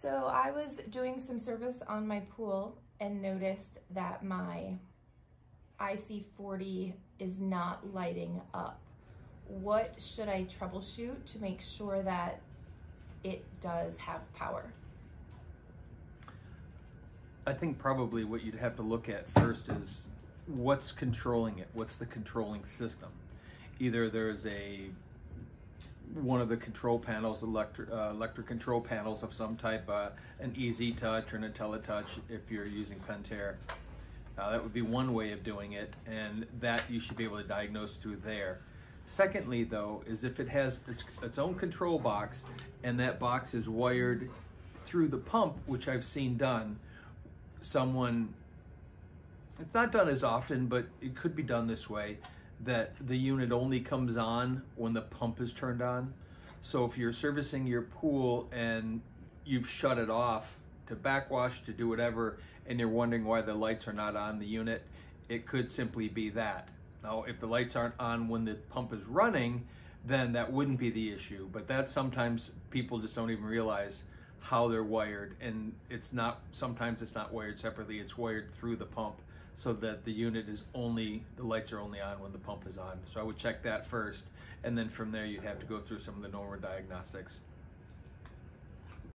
So I was doing some service on my pool and noticed that my ic40 is not lighting up. What should I troubleshoot to make sure that it does have power? I think probably what you'd have to look at first is what's controlling it. What's the controlling system? Either there's one of the control panels, electric control panels of some type, an Easy Touch or an IntelliTouch if you're using Pentair. That would be one way of doing it, and that you should be able to diagnose through there. Secondly, though, is if it has its own control box and that box is wired through the pump, which I've seen done. It's not done as often, but it could be done this way, that the unit only comes on when the pump is turned on. So if you're servicing your pool and you've shut it off to backwash, to do whatever, and you're wondering why the lights are not on the unit, it could simply be that. Now, if the lights aren't on when the pump is running, then that wouldn't be the issue. But that's sometimes people just don't even realize how they're wired, and sometimes it's not wired separately, it's wired through the pump, so that the lights are only on when the pump is on. So I would check that first, and then from there you'd have to go through some of the normal diagnostics.